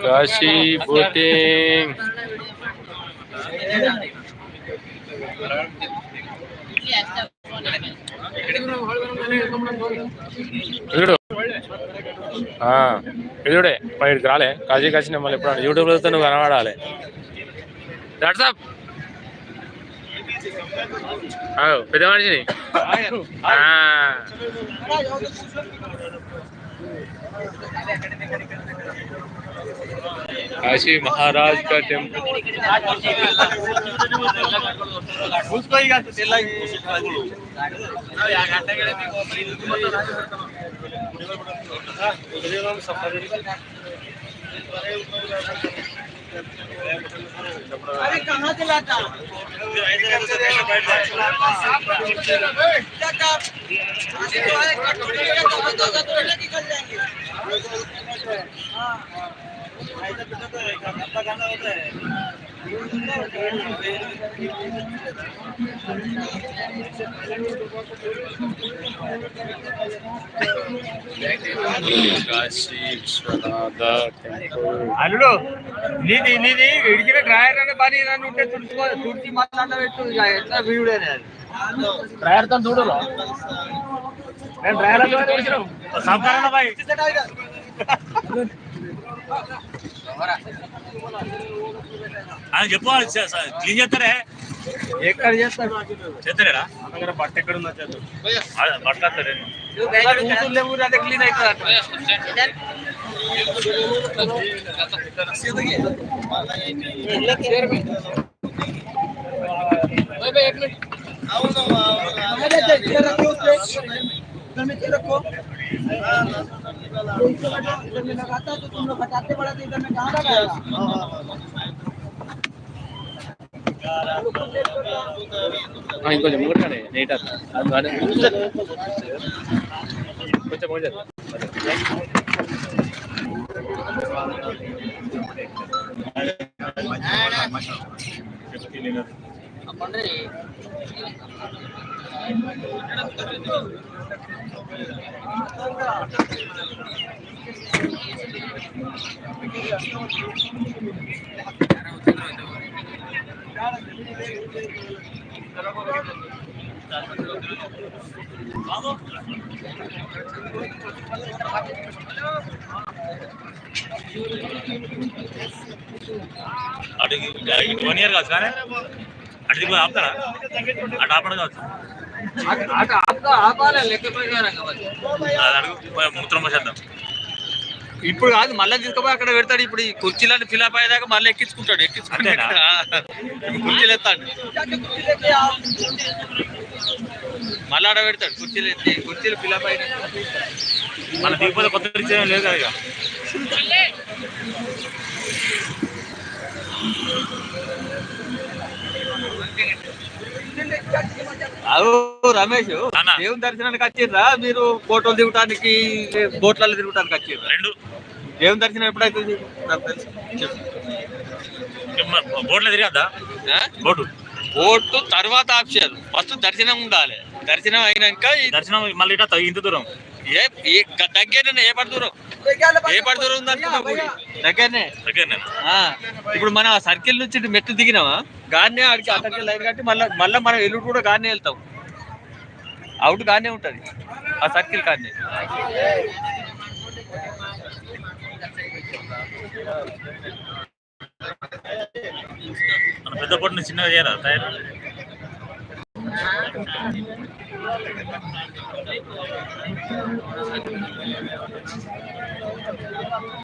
Kashi boating ఇదే బయటకు రాలే కాశీ కాశీ మళ్ళీ ఎప్పుడు యూట్యూబ్లో నువ్వు కనబడాలి. వాట్సాప్ పెద్ద మనిషిని काशी महाराज का टेम्पल अरे कहाँ चलाता निकल जाएंगे। కాశీ విశ్వనాథ టెంపుల్ అల్లుడు నీది ఇడిచిన డ్రాయర్ అనే పని నన్ను ఉంటే తుడిచి మాట్లాడబెట్టు ఎట్లా వీడియోనే అది డ్రాయర్ తో చూడరు నేను డ్రాయర్ సంపాదన బాయ్ అని చెప్పాలి క్లీన్ చేస్తారే ఎక్కడ చేస్తారు చేస్తారా అక్కడ బట్ట ఎక్కడ ఉందో చేద్దాం బట్ట కూతుర్లేవు అదే క్లీన్ అవుతుంది रखो इधर में लगाता तो तुम लोग हटाते पड़ा तो इधर में कहाँ लगाएगा। ఇంకొంచెం ముంగడగానే నీట్ అది కొంచెం కొంచెం అడిగి 1 ఇయర్ కావచ్చు కానీ అడిగి ఆపుతారా అటు ఆపడం కావచ్చు మూత్రం చేద్దాం ఇప్పుడు కాదు మళ్ళీ తీసుకుపోయి అక్కడ పెడతాడు. ఇప్పుడు ఈ కుర్చీలను ఫిలప్ అయ్యేదాకా మళ్ళీ ఎక్కించుకుంటాడు కుర్చీలు ఎత్తాడు మళ్ళీ ఆడ పెడతాడు కుర్చీలు ఎత్తి కుర్చీలు ఫిలప్ అయినా మన దిగిపోతే కొత్త కుర్చీ లేదు కదా ఇక అవు రమేష్ దేవుని దర్శనానికి వచ్చిర్రా మీరు ఫోటోలు దిగటానికి బోట్లలో తిరగటానికి వచ్చిర్రా రెండు దేవుని దర్శనం ఎప్పుడైతే నాకు తెలుసు బోట్లో తిరగద్దా బోటు తర్వాత ఆప్షన్ ఫస్ట్ దర్శనం ఉండాలి దర్శనం అయినాక దర్శనం మళ్ళీ ఇంత దూరం దగ్గరనే ఏ పడి దూరం ఉందనుకున్నా దగ్గరనే ఇప్పుడు మన సర్కిల్ నుంచి మెట్లు దిగినావా గానే ఆడికి అక్కడికి లైన్ కట్టి మళ్ళీ మనం ఎల్లుడు కూడా గానే వెళ్తాం అవుట్ గానే ఉంటది ఆ సర్కిల్ గానే పెద్ద పొట్టు చిన్నగా చేయరా తయారు